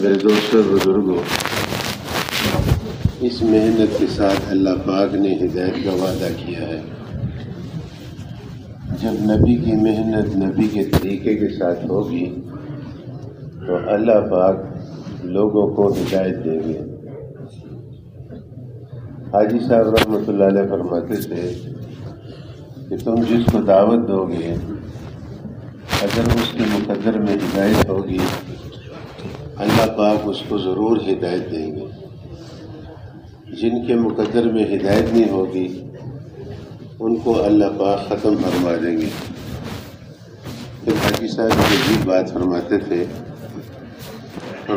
میرے دوستوں بزرگوں، اس محنت کے ساتھ اللہ پاک نے ہدایت کا وعدہ کیا ہے۔ جب نبی کی محنت نبی کے طریقے کے ساتھ ہوگی تو اللہ پاک لوگوں کو ہدایت دیں گے۔ حاجی صاحب رحمۃ اللہ علیہ فرماتے تھے کہ تم جس کو دعوت دو گے اگر اس کے مقدر میں ہدایت ہوگی اللہ پاک اس کو ضرور ہدایت دیں گے۔ جن کے مقدر میں ہدایت نہیں ہوگی ان کو اللہ پاک ختم فرما دیں گے۔ پھر حاجی صاحب یہ بات فرماتے تھے تو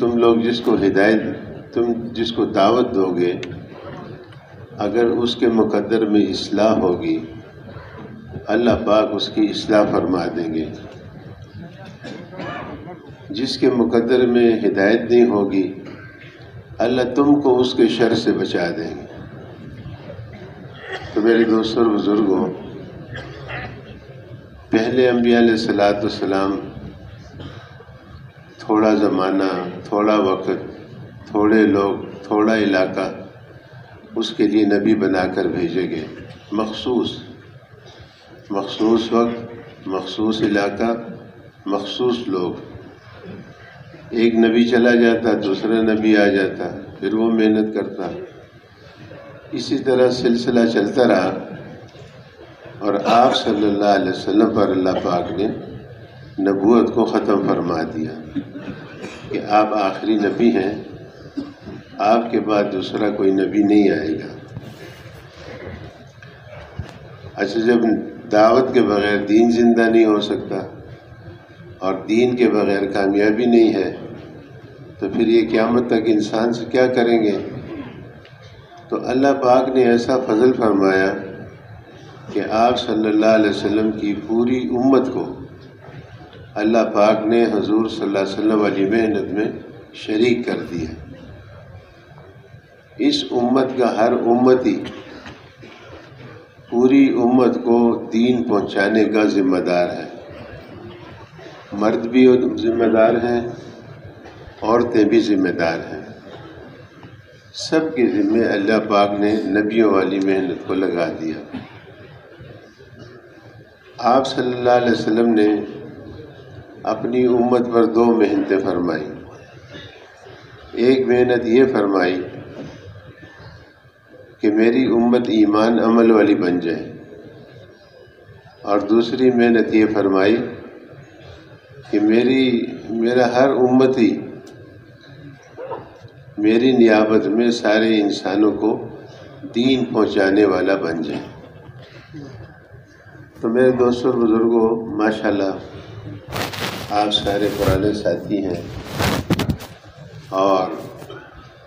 تم لوگ تم جس کو دعوت دو گے اگر اس کے مقدر میں اصلاح ہوگی اللہ پاک اس کی اصلاح فرما دیں گے۔ جس کے مقدر میں ہدایت نہیں ہوگی اللہ تم کو اس کے شر سے بچا دیں گے۔ تو میرے دوستوں اور بزرگوں، پہلے انبیاء علیہ الصلوۃ والسلام تھوڑا زمانہ، تھوڑا وقت، تھوڑے لوگ، تھوڑا علاقہ اس کے لیے نبی بنا کر بھیجے گئے۔ مخصوص وقت، مخصوص علاقہ، مخصوص لوگ۔ ایک نبی چلا جاتا، دوسرا نبی آ جاتا، پھر وہ محنت کرتا، اسی طرح سلسلہ چلتا رہا اور آپ صلی اللہ علیہ وسلم پر اللہ پاک نے نبوت کو ختم فرما دیا کہ آپ آخری نبی ہیں، آپ کے بعد دوسرا کوئی نبی نہیں آئے گا۔ اچھا، جب دعوت کے بغیر دین زندہ نہیں ہو سکتا اور دین کے بغیر کامیابی نہیں ہے تو پھر یہ قیامت تک انسان سے کیا کریں گے؟ تو اللہ پاک نے ایسا فضل فرمایا کہ آپ صلی اللہ علیہ وسلم کی پوری امت کو اللہ پاک نے حضور صلی اللہ علیہ وسلم والی محنت میں شریک کر دیا۔ اس امت کا ہر امتی پوری امت کو دین پہنچانے کا ذمہ دار ہے۔ مرد بھی ذمہ دار ہیں، عورتیں بھی ذمہ دار ہیں۔ سب کے ذمہ اللہ پاک نے نبیوں والی محنت کو لگا دیا۔ آپ صلی اللہ علیہ وسلم نے اپنی امت پر دو محنتیں فرمائی۔ ایک محنت یہ فرمائی کہ میری امت ایمان عمل والی بن جائے، اور دوسری محنت یہ فرمائی کہ میرا ہر امتی میری نیابت میں سارے انسانوں کو دین پہنچانے والا بن جائے۔ تو میرے دوستوں بزرگوں، ماشاءاللہ آپ سارے پرانے ساتھی ہیں اور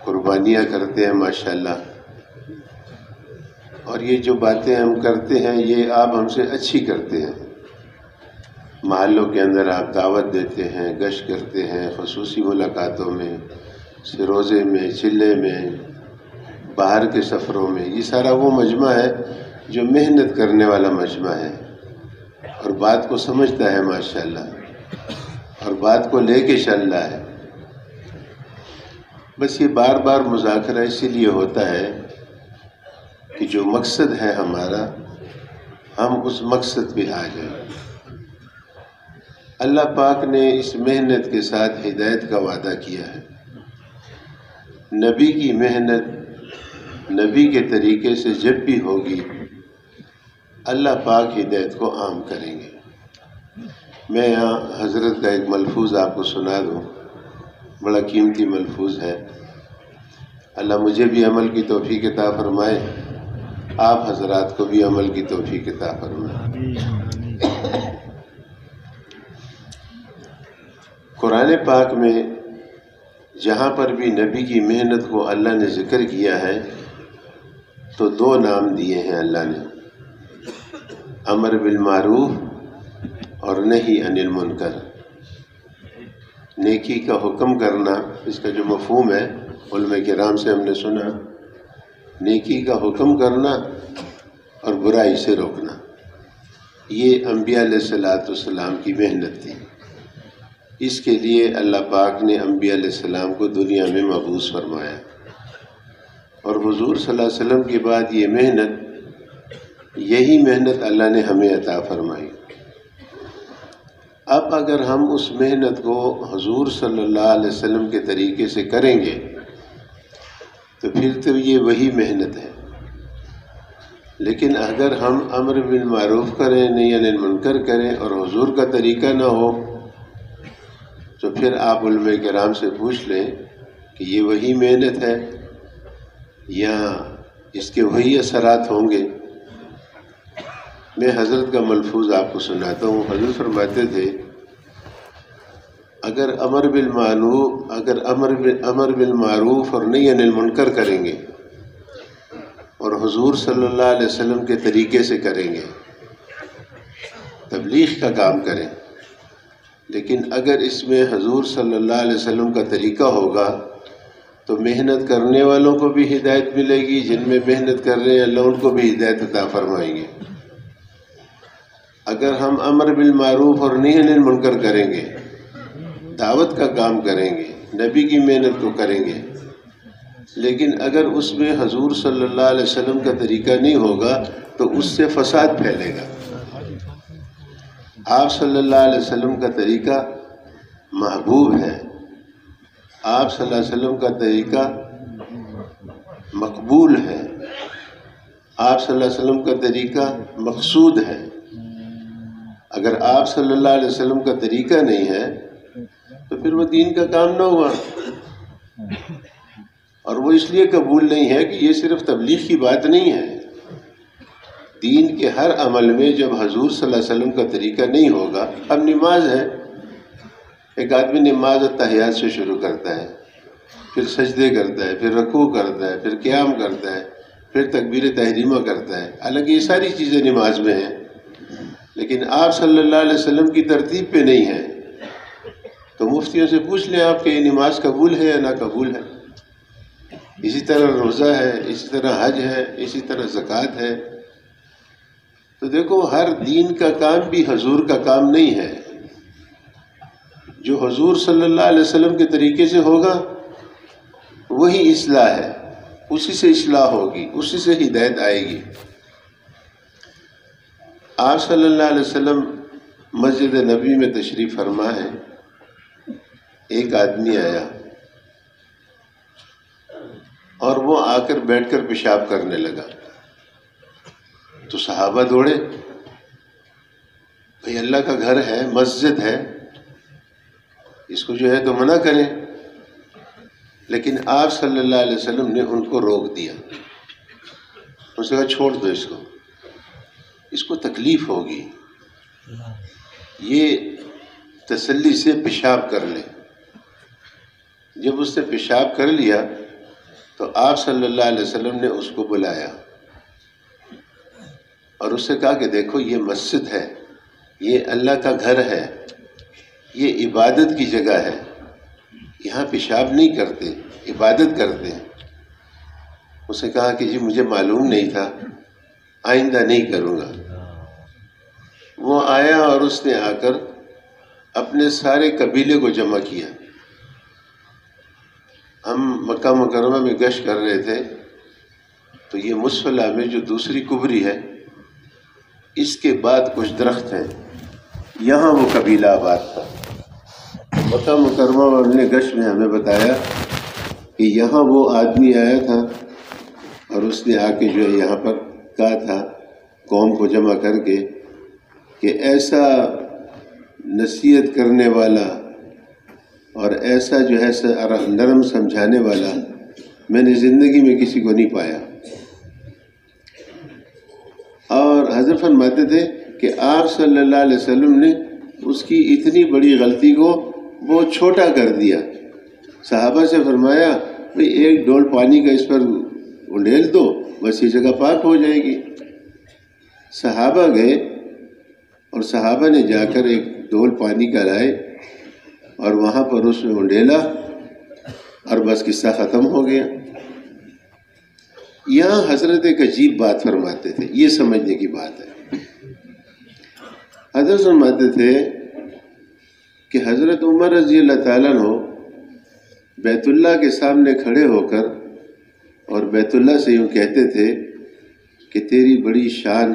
قربانیاں کرتے ہیں ماشاءاللہ، اور یہ جو باتیں ہم کرتے ہیں یہ آپ ہم سے اچھی کرتے ہیں۔ محلوں کے اندر آپ دعوت دیتے ہیں، گشت کرتے ہیں، خصوصی ملاقاتوں میں، روزے میں، چلے میں، باہر کے سفروں میں، یہ سارا وہ مجمع ہے جو محنت کرنے والا مجمع ہے اور بات کو سمجھتا ہے ماشاءاللہ، اور بات کو لے کے چل رہا ہے۔ بس یہ بار بار مذاکرہ اسی لیے ہوتا ہے کہ جو مقصد ہے ہمارا ہم اس مقصد پہ آ جائیں۔ اللہ پاک نے اس محنت کے ساتھ ہدایت کا وعدہ کیا ہے۔ نبی کی محنت نبی کے طریقے سے جب بھی ہوگی اللہ پاک ہدایت کو عام کریں گے۔ میں یہاں حضرت کا ایک ملفوظ آپ کو سنا دوں، بڑا قیمتی ملفوظ ہے۔ اللہ مجھے بھی عمل کی توفیق عطا فرمائے، آپ حضرات کو بھی عمل کی توفیق عطا فرمائے۔ قرآن پاک میں جہاں پر بھی نبی کی محنت کو اللہ نے ذکر کیا ہے تو دو نام دیے ہیں اللہ نے، امر بالمعروف اور نہی عن المنکر۔ نیکی کا حکم کرنا، اس کا جو مفہوم ہے علماء کرام سے ہم نے سنا، نیکی کا حکم کرنا اور برائی سے روکنا، یہ انبیاء علیہ الصلوۃ والسلام کی محنت تھی۔ اس کے لیے اللہ پاک نے انبیاء علیہ السلام کو دنیا میں مبعوث فرمایا، اور حضور صلی اللہ علیہ وسلم کے بعد یہی محنت اللہ نے ہمیں عطا فرمائی۔ اب اگر ہم اس محنت کو حضور صلی اللہ علیہ وسلم کے طریقے سے کریں گے تو پھر تو یہ وہی محنت ہے، لیکن اگر ہم امر بالمعروف کریں نہی عن المنکر کریں اور حضور کا طریقہ نہ ہو تو پھر آپ علماء کرام سے پوچھ لیں کہ یہ وہی محنت ہے یا اس کے وہی اثرات ہوں گے۔ میں حضرت کا ملفوظ آپ کو سناتا ہوں۔ حضرت فرماتے تھے اگر امر بالمعروف اور نہی عن المنکر کریں گے اور حضور صلی اللہ علیہ وسلم کے طریقے سے کریں گے، تبلیغ کا کام کریں، لیکن اگر اس میں حضور صلی اللہ علیہ وسلم کا طریقہ ہوگا تو محنت کرنے والوں کو بھی ہدایت ملے گی، جن میں محنت کر رہے ہیں اللہ ان کو بھی ہدایت عطا فرمائیں گے۔ اگر ہم امر بالمعروف اور نہی عن المنکر کریں گے، دعوت کا کام کریں گے، نبی کی محنت کو کریں گے، لیکن اگر اس میں حضور صلی اللہ علیہ وسلم کا طریقہ نہیں ہوگا تو اس سے فساد پھیلے گا۔ آپ صلی اللہ علیہ وسلم کا طریقہ محبوب ہے، آپ صلی اللہ علیہ وسلم کا طریقہ مقبول ہے، آپ صلی اللہ علیہ وسلم کا طریقہ مقصود ہے۔ اگر آپ صلی اللہ علیہ وسلم کا طریقہ نہیں ہے تو پھر وہ دین کا کام نہ ہوا، اور وہ اس لیے قبول نہیں ہے کہ یہ صرف تبلیغ کی بات نہیں ہے۔ دین کے ہر عمل میں جب حضور صلی اللہ علیہ وسلم کا طریقہ نہیں ہوگا، اب نماز ہے، ایک آدمی نماز التحیات سے شروع کرتا ہے، پھر سجدے کرتا ہے، پھر رکوع کرتا ہے، پھر قیام کرتا ہے، پھر تکبیر تحریمہ کرتا ہے، حالانکہ یہ ساری چیزیں نماز میں ہیں، لیکن آپ صلی اللہ علیہ وسلم کی ترتیب پہ نہیں ہے۔ تو مفتیوں سے پوچھ لیں آپ کہ یہ نماز قبول ہے یا نہ قبول ہے۔ اسی طرح روزہ ہے، اسی طرح حج ہے، اسی طرح زکوٰۃ ہے۔ تو دیکھو ہر دین کا کام بھی حضور کا کام نہیں ہے۔ جو حضور صلی اللہ علیہ وسلم کے طریقے سے ہوگا وہی اصلاح ہے، اسی سے اصلاح ہوگی، اسی سے ہدایت آئے گی۔ آپ صلی اللہ علیہ وسلم مسجد نبی میں تشریف فرما ہے، ایک آدمی آیا اور وہ آ کر بیٹھ کر پیشاب کرنے لگا، تو صحابہ دوڑے، بھئی اللہ کا گھر ہے، مسجد ہے، اس کو جو ہے تو منع کریں، لیکن آپ صلی اللہ علیہ وسلم نے ان کو روک دیا۔ اس نے کہا چھوڑ دو اس کو تکلیف ہوگی، یہ تسلی سے پیشاب کر لے۔ جب اس نے پیشاب کر لیا تو آپ صلی اللہ علیہ وسلم نے اس کو بلایا اور اس سے کہا کہ دیکھو یہ مسجد ہے، یہ اللہ کا گھر ہے، یہ عبادت کی جگہ ہے، یہاں پیشاب نہیں کرتے، عبادت کرتے ہیں۔ اس نے کہا کہ جی مجھے معلوم نہیں تھا، آئندہ نہیں کروں گا۔ وہ آیا اور اس نے آ کر اپنے سارے قبیلے کو جمع کیا۔ ہم مکہ مکرمہ میں گشت کر رہے تھے تو یہ مصفلہ میں جو دوسری کبری ہے اس کے بعد کچھ درخت ہیں، یہاں وہ قبیلہ آباد تھا۔ مکہ مکرمہ والے گشت میں ہمیں بتایا کہ یہاں وہ آدمی آیا تھا اور اس نے آ کے جو ہے یہاں پر کہا تھا قوم کو جمع کر کے کہ ایسا نصیحت کرنے والا اور ایسا جو ہے نرم سمجھانے والا میں نے زندگی میں کسی کو نہیں پایا۔ اور حضرت فرماتے تھے کہ آپ صلی اللہ علیہ وسلم نے اس کی اتنی بڑی غلطی کو بہت چھوٹا کر دیا۔ صحابہ سے فرمایا بھئی ایک ڈول پانی کا اس پر انڈیل دو، بس یہ جگہ پاک ہو جائے گی۔ صحابہ گئے اور صحابہ نے جا کر ایک ڈول پانی کا لائے اور وہاں پر اس میں انڈیلا اور بس قصہ ختم ہو گیا۔ یہاں حضرت ایک عجیب بات فرماتے تھے، یہ سمجھنے کی بات ہے۔ حضرت فرماتے تھے کہ حضرت عمر رضی اللہ تعالیٰ عنہ بیت اللہ کے سامنے کھڑے ہو کر اور بیت اللہ سے یوں کہتے تھے کہ تیری بڑی شان،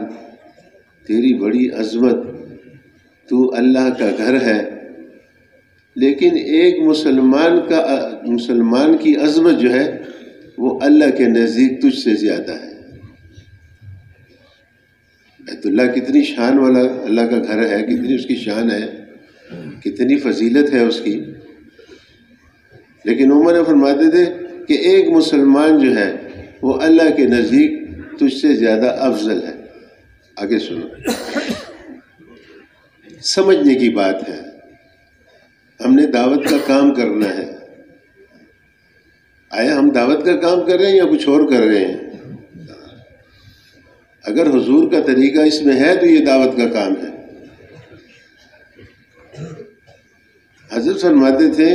تیری بڑی عظمت، تو اللہ کا گھر ہے، لیکن ایک مسلمان کی عظمت جو ہے وہ اللہ کے نزدیک تجھ سے زیادہ ہے۔ بیت اللہ کتنی شان والا اللہ کا گھر ہے، کتنی اس کی شان ہے، کتنی فضیلت ہے اس کی، لیکن عمر فرماتے تھے کہ ایک مسلمان جو ہے وہ اللہ کے نزدیک تجھ سے زیادہ افضل ہے۔ آگے سنو، سمجھنے کی بات ہے، ہم نے دعوت کا کام کرنا ہے۔ آیا ہم دعوت کا کام کر رہے ہیں یا کچھ اور کر رہے ہیں؟ اگر حضور کا طریقہ اس میں ہے تو یہ دعوت کا کام ہے۔ حضرت فرماتے تھے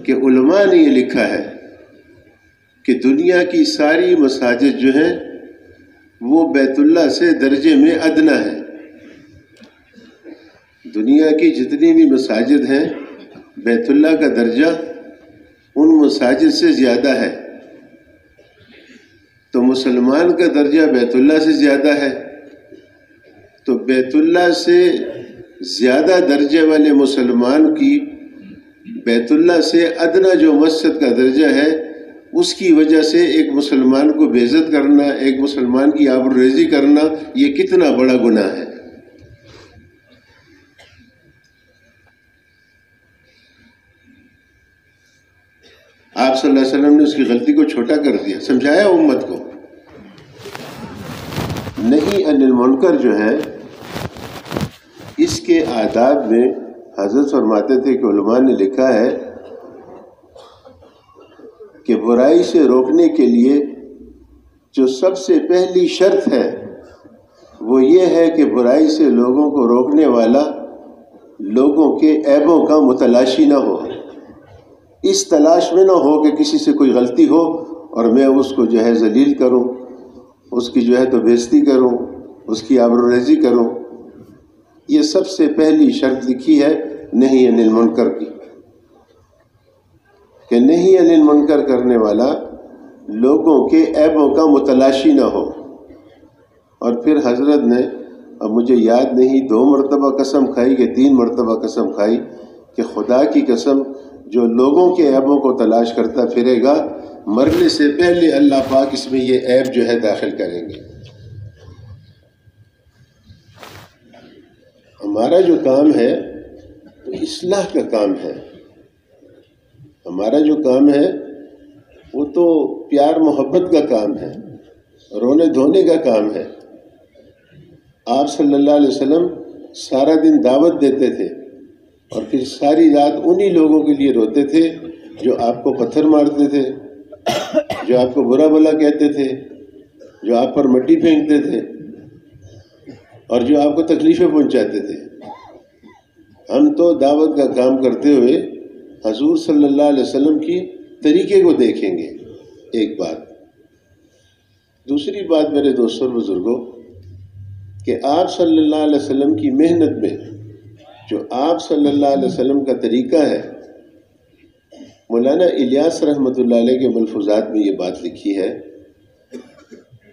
کہ علماء نے یہ لکھا ہے کہ دنیا کی ساری مساجد جو ہیں وہ بیت اللہ سے درجے میں ادنا ہے۔ دنیا کی جتنی بھی مساجد ہیں بیت اللہ کا درجہ ان مساجد سے زیادہ ہے، تو مسلمان کا درجہ بیت اللہ سے زیادہ ہے، تو بیت اللہ سے زیادہ درجے والے مسلمان کی بیت اللہ سے ادنا جو مسجد کا درجہ ہے، اس کی وجہ سے ایک مسلمان کو بے عزت کرنا، ایک مسلمان کی آبروریزی کرنا، یہ کتنا بڑا گناہ ہے۔ آپ صلی اللہ علیہ وسلم نے اس کی غلطی کو چھوٹا کر دیا، سمجھایا امت کو۔ نہی عن المنکر جو ہے اس کے آداب میں حضرت فرماتے تھے کہ علماء نے لکھا ہے کہ برائی سے روکنے کے لیے جو سب سے پہلی شرط ہے وہ یہ ہے کہ برائی سے لوگوں کو روکنے والا لوگوں کے عیبوں کا متلاشی نہ ہو، اس تلاش میں نہ ہو کہ کسی سے کوئی غلطی ہو اور میں اس کو جو ہے ذلیل کروں، اس کی جو ہے تو بےزتی کروں، اس کی آبروریزی کروں۔ یہ سب سے پہلی شرط لکھی ہے نہی عن المنکر کی، کہ نہی عن المنکر کرنے والا لوگوں کے عیبوں کا متلاشی نہ ہو۔ اور پھر حضرت نے، اب مجھے یاد نہیں 2 مرتبہ قسم کھائی کہ 3 مرتبہ قسم کھائی کہ خدا کی قسم جو لوگوں کے عیبوں کو تلاش کرتا پھرے گا، مرنے سے پہلے اللہ پاک اس میں یہ عیب جو ہے داخل کریں گے۔ ہمارا جو کام ہے تو اصلاح کا کام ہے، ہمارا جو کام ہے وہ تو پیار محبت کا کام ہے، رونے دھونے کا کام ہے۔ آپ صلی اللہ علیہ وسلم سارا دن دعوت دیتے تھے اور پھر ساری رات انہی لوگوں کے لیے روتے تھے جو آپ کو پتھر مارتے تھے، جو آپ کو برا بھلا کہتے تھے، جو آپ پر مٹی پھینکتے تھے اور جو آپ کو تکلیفیں پہنچاتے تھے۔ ہم تو دعوت کا کام کرتے ہوئے حضور صلی اللہ علیہ وسلم کی طریقے کو دیکھیں گے، ایک بات۔ دوسری بات میرے دوستوں اور بزرگوں، کہ آپ صلی اللہ علیہ وسلم کی محنت میں جو آپ صلی اللہ علیہ وسلم کا طریقہ ہے، مولانا الیاس رحمۃ اللہ علیہ کے ملفوظات میں یہ بات لکھی ہے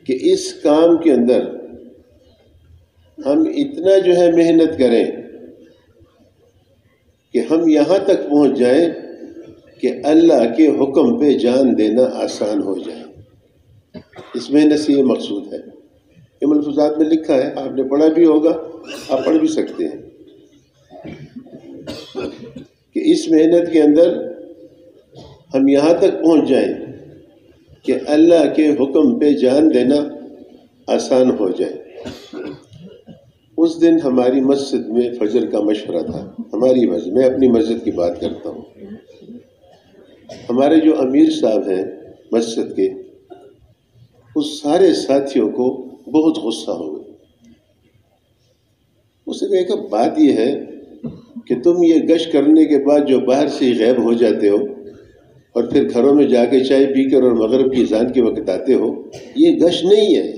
کہ اس کام کے اندر ہم اتنا جو ہے محنت کریں کہ ہم یہاں تک پہنچ جائیں کہ اللہ کے حکم پہ جان دینا آسان ہو جائے۔ اس محنت سے یہ مقصود ہے، یہ ملفوظات میں لکھا ہے، آپ نے پڑھا بھی ہوگا، آپ پڑھ بھی سکتے ہیں کہ اس محنت کے اندر ہم یہاں تک پہنچ جائیں کہ اللہ کے حکم پہ جان دینا آسان ہو جائے۔ اس دن ہماری مسجد میں فجر کا مشورہ تھا، ہماری مسجد، میں اپنی مسجد کی بات کرتا ہوں۔ ہمارے جو امیر صاحب ہیں مسجد کے، اس سارے ساتھیوں کو بہت غصہ ہو گیا۔ اس نے کہا کہ بات یہ ہے کہ تم یہ گشت کرنے کے بعد جو باہر سے غائب ہو جاتے ہو اور پھر گھروں میں جا کے چائے پی کر اور مغرب کی اذان کے وقت آتے ہو، یہ گشت نہیں ہے۔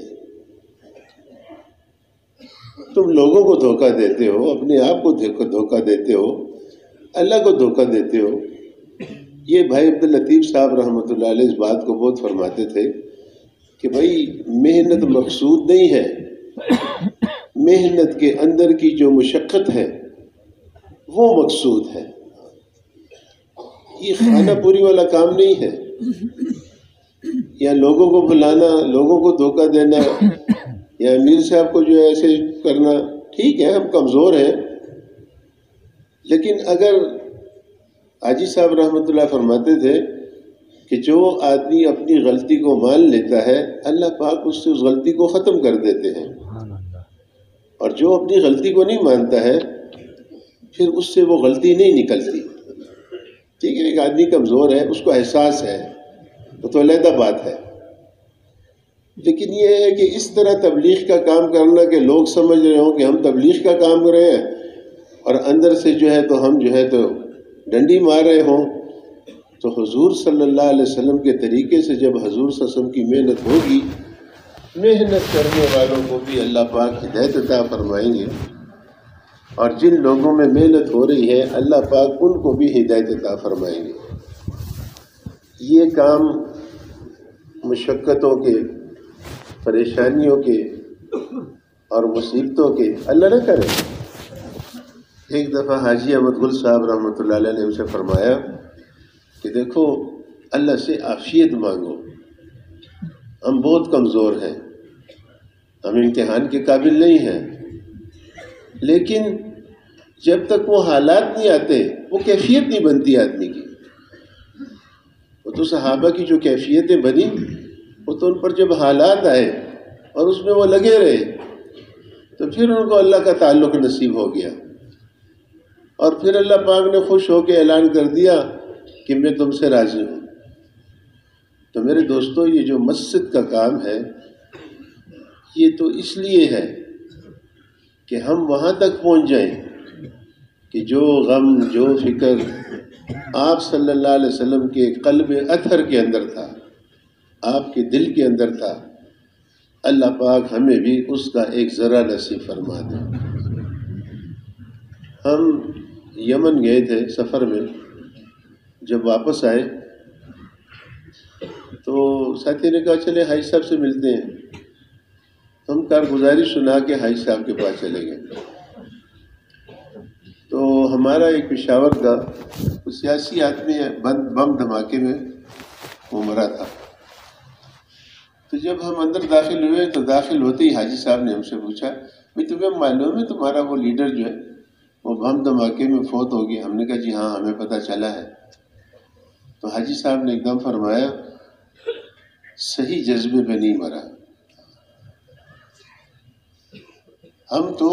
تم لوگوں کو دھوکہ دیتے ہو، اپنے آپ کو دھوکہ دیتے ہو۔ اللہ کو دھوکہ دیتے ہو۔ یہ بھائی عبداللطیف صاحب رحمۃ اللہ علیہ اس بات کو بہت فرماتے تھے کہ بھائی محنت مقصود نہیں ہے، محنت کے اندر کی جو مشقت ہے وہ مقصود ہے، یہ خانہ پوری والا کام نہیں ہے، یا لوگوں کو بلانا، لوگوں کو دھوکہ دینا، یا امیر صاحب کو جو ہے ایسے کرنا۔ ٹھیک ہے، ہم کمزور ہیں، لیکن اگر حاجی صاحب رحمۃ اللہ فرماتے تھے کہ جو آدمی اپنی غلطی کو مان لیتا ہے اللہ پاک اس سے اس غلطی کو ختم کر دیتے ہیں، اور جو اپنی غلطی کو نہیں مانتا ہے پھر اس سے وہ غلطی نہیں نکلتی۔ ٹھیک ہے، ایک آدمی کمزور ہے، اس کو احساس ہے، وہ تو علیحدہ بات ہے، لیکن یہ ہے کہ اس طرح تبلیغ کا کام کرنا کہ لوگ سمجھ رہے ہوں کہ ہم تبلیغ کا کام کر رہے ہیں اور اندر سے جو ہے تو ہم جو ہے تو ڈنڈی مار رہے ہوں، تو حضور صلی اللہ علیہ وسلم کے طریقے سے جب حضور صلی اللہ علیہ وسلم کی محنت ہوگی، محنت کرنے والوں کو بھی اللہ پاک ہدایت عطا فرمائیں گے، اور جن لوگوں میں محنت ہو رہی ہے اللہ پاک ان کو بھی ہدایت عطا فرمائیں گے۔ یہ کام مشقتوں کے، پریشانیوں کے اور مصیبتوں کے اللہ نہ کرے۔ ایک دفعہ حاجی احمد گل صاحب رحمۃ اللہ علیہ نے ہم سے فرمایا کہ دیکھو اللہ سے عافیت مانگو، ہم بہت کمزور ہیں، ہم امتحان کے قابل نہیں ہیں، لیکن جب تک وہ حالات نہیں آتے وہ کیفیت نہیں بنتی آدمی کی۔ وہ تو صحابہ کی جو کیفیتیں بنی وہ تو ان پر جب حالات آئے اور اس میں وہ لگے رہے تو پھر ان کو اللہ کا تعلق نصیب ہو گیا، اور پھر اللہ پاک نے خوش ہو کے اعلان کر دیا کہ میں تم سے راضی ہوں۔ تو میرے دوستو، یہ جو مسجد کا کام ہے یہ تو اس لیے ہے کہ ہم وہاں تک پہنچ جائیں کہ جو غم، جو فکر آپ صلی اللہ علیہ وسلم کے قلب اطہر کے اندر تھا، آپ کے دل کے اندر تھا، اللہ پاک ہمیں بھی اس کا ایک ذرہ نصیب فرما دے۔ ہم یمن گئے تھے سفر میں، جب واپس آئے تو ساتھی نے کہا چلے حاجی صاحب سے ملتے ہیں، ہم کارگزاری سنا کے حاجی صاحب کے پاس چلے گئے۔ تو ہمارا ایک پشاور کا سیاسی آدمی ہے، بم دھماکے میں وہ مرا تھا۔ تو جب ہم اندر داخل ہوئے تو داخل ہوتے ہی حاجی صاحب نے ہم سے پوچھا بھائی تمہیں معلوم ہے تمہارا وہ لیڈر جو ہے وہ بم دھماکے میں فوت ہو گیا؟ ہم نے کہا جی ہاں ہمیں پتہ چلا ہے۔ تو حاجی صاحب نے ایک دم فرمایا صحیح جذبے پہ نہیں مرا، ہم تو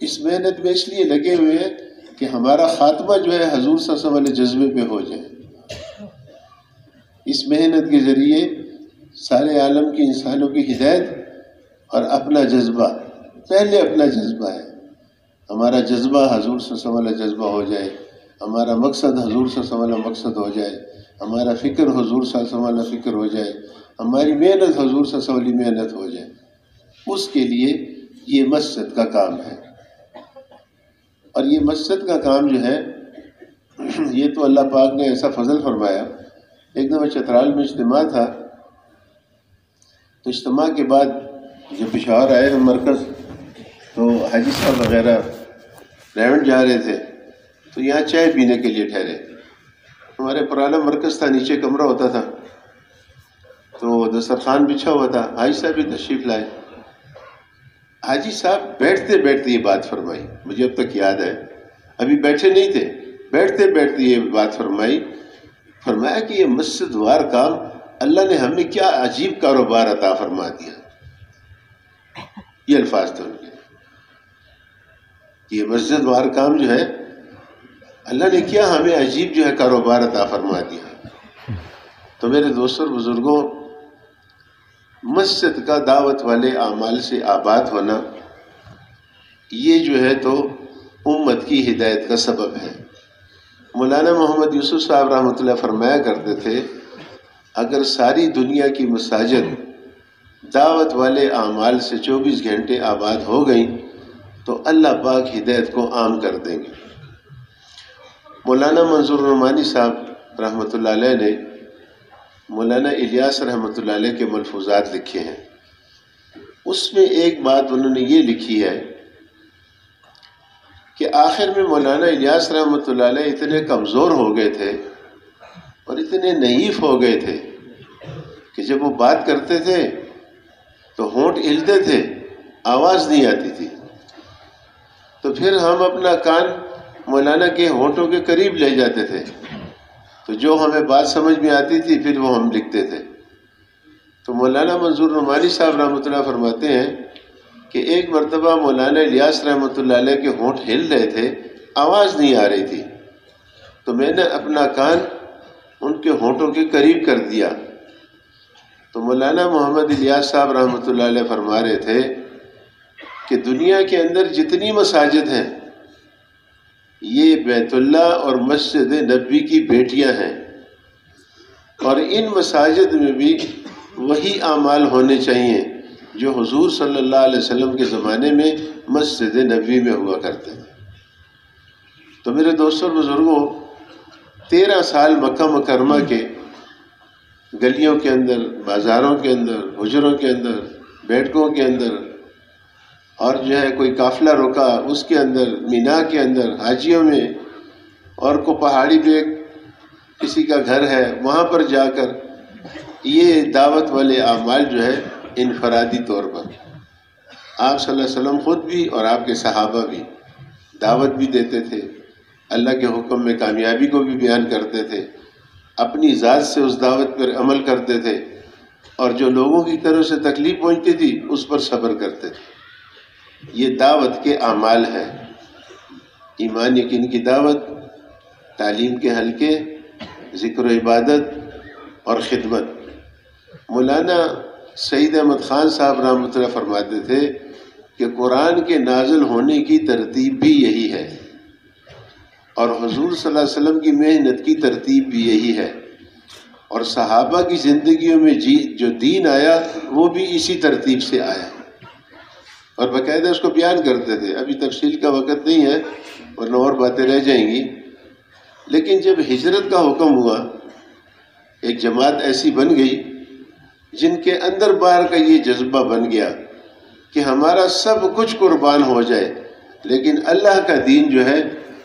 اس محنت میں اس لیے لگے ہوئے ہیں کہ ہمارا خاتمہ جو ہے حضور صلی اللہ علیہ وسلم والے جذبے پہ ہو جائے۔ اس محنت کے ذریعے سارے عالم کی انسانوں کی ہدایت اور اپنا جذبہ، پہلے اپنا جذبہ ہے، ہمارا جذبہ حضور صلی اللہ علیہ وسلم والا جذبہ ہو جائے، ہمارا مقصد حضور صلی اللہ علیہ وسلم والا مقصد ہو جائے، ہمارا فکر حضور صلی اللہ علیہ وسلم والا فکر ہو جائے، ہماری محنت حضور صلی اللہ علیہ وسلم والی محنت ہو جائے۔ اس کے لیے یہ مسجد کا کام ہے، اور یہ مسجد کا کام جو ہے یہ تو اللہ پاک نے ایسا فضل فرمایا۔ ایک دفعہ چترال میں اجتماع تھا، تو اجتماع کے بعد جب پشاور آئے ہم مرکز تو حاجی صاحب وغیرہ ریونڈ جا رہے تھے، تو یہاں چائے پینے کے لیے ٹھہرے۔ ہمارے پرانا مرکز تھا، نیچے کمرہ ہوتا تھا، تو دسترخوان بچھا ہوا تھا، حاجی صاحب بھی تشریف لائے۔ حاجی صاحب بیٹھتے بیٹھتے یہ بات فرمائی، مجھے اب تک یاد ہے، ابھی بیٹھے نہیں تھے، بیٹھتے بیٹھتے یہ بات فرمایا کہ یہ مسجد وار کام اللہ نے ہمیں کیا عجیب کاروبار عطا فرما دیا۔ یہ الفاظ تھے ان کے، یہ مسجد وار کام جو ہے اللہ نے کیا ہمیں عجیب جو ہے کاروبار عطا فرما دیا۔ تو میرے دوستوں اور بزرگوں، مسجد کا دعوت والے اعمال سے آباد ہونا یہ جو ہے تو امت کی ہدایت کا سبب ہے۔ مولانا محمد یوسف صاحب رحمۃ اللہ فرمایا کرتے تھے اگر ساری دنیا کی مساجد دعوت والے اعمال سے 24 گھنٹے آباد ہو گئیں تو اللہ پاک ہدایت کو عام کر دیں گے۔ مولانا منظور النعمانی صاحب رحمۃ اللہ علیہ نے مولانا الیاس رحمۃ اللہ علیہ کے ملفوظات لکھے ہیں. اس میں ایک بات انہوں نے یہ لکھی ہے کہ آخر میں مولانا الیاس رحمۃ اللہ علیہ اتنے کمزور ہو گئے تھے اور اتنے نحیف ہو گئے تھے کہ جب وہ بات کرتے تھے تو ہونٹ ہلتے تھے، آواز نہیں آتی تھی. تو پھر ہم اپنا کان مولانا کے ہونٹوں کے قریب لے جاتے تھے، تو جو ہمیں بات سمجھ میں آتی تھی پھر وہ ہم لکھتے تھے. تو مولانا منظور نعمانی صاحب رحمۃ اللہ فرماتے ہیں کہ ایک مرتبہ مولانا الیاس رحمۃ اللہ علیہ کے ہونٹ ہل رہے تھے، آواز نہیں آ رہی تھی، تو میں نے اپنا کان ان کے ہونٹوں کے قریب کر دیا. تو مولانا محمد الیاس صاحب رحمۃ اللہ علیہ فرما رہے تھے کہ دنیا کے اندر جتنی مساجد ہیں یہ بیت اللہ اور مسجد نبوی کی بیٹیاں ہیں، اور ان مساجد میں بھی وہی اعمال ہونے چاہیے جو حضور صلی اللہ علیہ وسلم کے زمانے میں مسجد نبوی میں ہوا کرتے تھے. تو میرے دوستوں اور بزرگوں، 13 سال مکہ مکرمہ کے گلیوں کے اندر، بازاروں کے اندر، حجروں کے اندر، بیٹھکوں کے اندر، اور جو ہے کوئی قافلہ روکا اس کے اندر، مینا کے اندر، حاجیوں میں، اور کو پہاڑی پہ کسی کا گھر ہے وہاں پر جا کر یہ دعوت والے اعمال جو ہے انفرادی طور پر آپ صلی اللہ علیہ وسلم خود بھی اور آپ کے صحابہ بھی دعوت بھی دیتے تھے، اللہ کے حکم میں کامیابی کو بھی بیان کرتے تھے، اپنی ذات سے اس دعوت پر عمل کرتے تھے، اور جو لوگوں کی طرف سے تکلیف پہنچتی تھی اس پر صبر کرتے تھے. یہ دعوت کے اعمال ہیں، ایمان یقین کی دعوت، تعلیم کے حلقے، ذکر و عبادت اور خدمت. مولانا سعید احمد خان صاحب رحمۃ اللہ فرماتے تھے کہ قرآن کے نازل ہونے کی ترتیب بھی یہی ہے، اور حضور صلی اللہ علیہ وسلم کی محنت کی ترتیب بھی یہی ہے، اور صحابہ کی زندگیوں میں جو دین آیا وہ بھی اسی ترتیب سے آیا، اور باقاعدہ اس کو بیان کرتے تھے. ابھی تفصیل کا وقت نہیں ہے ورنہ اور باتیں رہ جائیں گی. لیکن جب ہجرت کا حکم ہوا، ایک جماعت ایسی بن گئی جن کے اندر باہر کا یہ جذبہ بن گیا کہ ہمارا سب کچھ قربان ہو جائے لیکن اللہ کا دین جو ہے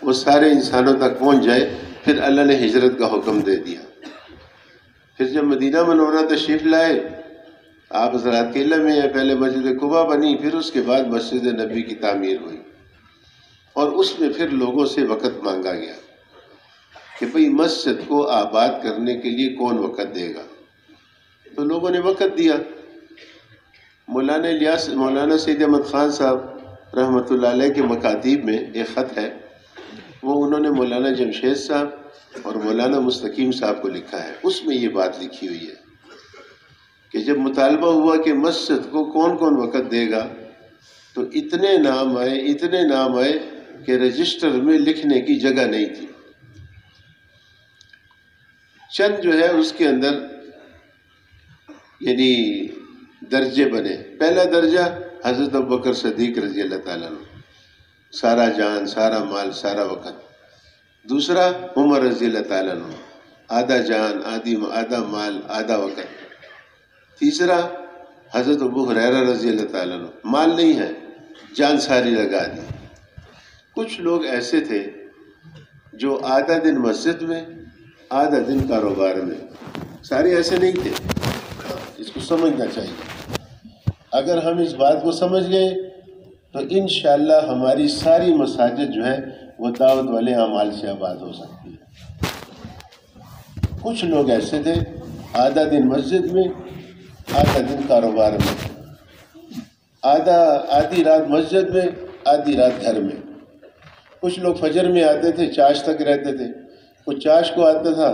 وہ سارے انسانوں تک پہنچ جائے. پھر اللہ نے ہجرت کا حکم دے دیا. پھر جب مدینہ منورہ تشریف لائے، آپ حضرات کے علم میں پہلے مسجد قباء بنی، پھر اس کے بعد مسجد نبی کی تعمیر ہوئی، اور اس میں پھر لوگوں سے وقت مانگا گیا کہ بھئی مسجد کو آباد کرنے کے لیے کون وقت دے گا. تو لوگوں نے وقت دیا. مولانا سید احمد خان صاحب رحمۃ اللہ علیہ کے مکاتیب میں ایک خط ہے، وہ انہوں نے مولانا جمشید صاحب اور مولانا مستقیم صاحب کو لکھا ہے. اس میں یہ بات لکھی ہوئی ہے کہ جب مطالبہ ہوا کہ مسجد کو کون کون وقت دے گا تو اتنے نام آئے کہ رجسٹر میں لکھنے کی جگہ نہیں تھی. چند جو ہے اس کے اندر یعنی درجے بنے. پہلا درجہ حضرت ابوبکر صدیق رضی اللہ تعالیٰ عنہ، سارا جان، سارا مال، سارا وقت. دوسرا عمر رضی اللہ تعالیٰ عنہ، آدھا جان، آدھا مال، آدھا وقت. تیسرا حضرت ابو ہریرہ رضی اللہ تعالیٰ عنہ، مال نہیں ہے، جان ساری لگا دی. کچھ لوگ ایسے تھے جو آدھا دن مسجد میں، آدھا دن کاروبار میں. سارے ایسے نہیں تھے. اس کو سمجھنا چاہیے. اگر ہم اس بات کو سمجھ گئے تو انشاءاللہ ہماری ساری مساجد جو ہے وہ دعوت والے اعمال سے آباد ہو سکتی ہے. کچھ لوگ ایسے تھے آدھا دن مسجد میں، آدھا دن کاروبار میں، آدھی رات مسجد میں، آدھی رات گھر میں. کچھ لوگ فجر میں آتے تھے، چاش تک رہتے تھے. کچھ چاش کو آتا تھا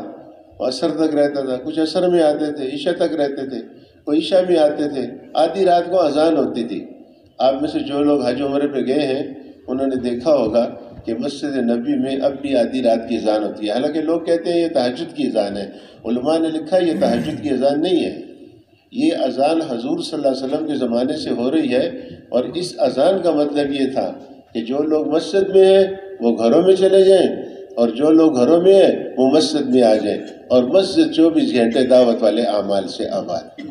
اور عصر تک رہتا تھا. کچھ عصر میں آتے تھے، عشاء تک رہتے تھے. کوئی عشاء میں آتے تھے. آدھی رات کو اذان ہوتی تھی. آپ میں سے جو لوگ حج عمرے پہ گئے ہیں انہوں نے دیکھا ہوگا کہ مسجد نبی میں اب بھی آدھی رات کی اذان ہوتی ہے. حالانکہ لوگ کہتے ہیں یہ تہجد کی اذان ہے. علماء نے لکھا یہ تہجد کی اذان نہیں ہے، یہ اذان حضور صلی اللہ علیہ وسلم کے زمانے سے ہو رہی ہے. اور اس اذان کا مطلب یہ تھا کہ جو لوگ مسجد میں ہیں وہ گھروں میں چلے جائیں، اور جو لوگ گھروں میں ہیں وہ مسجد میں آ جائیں، اور مسجد 24 گھنٹے دعوت والے اعمال سے آباد.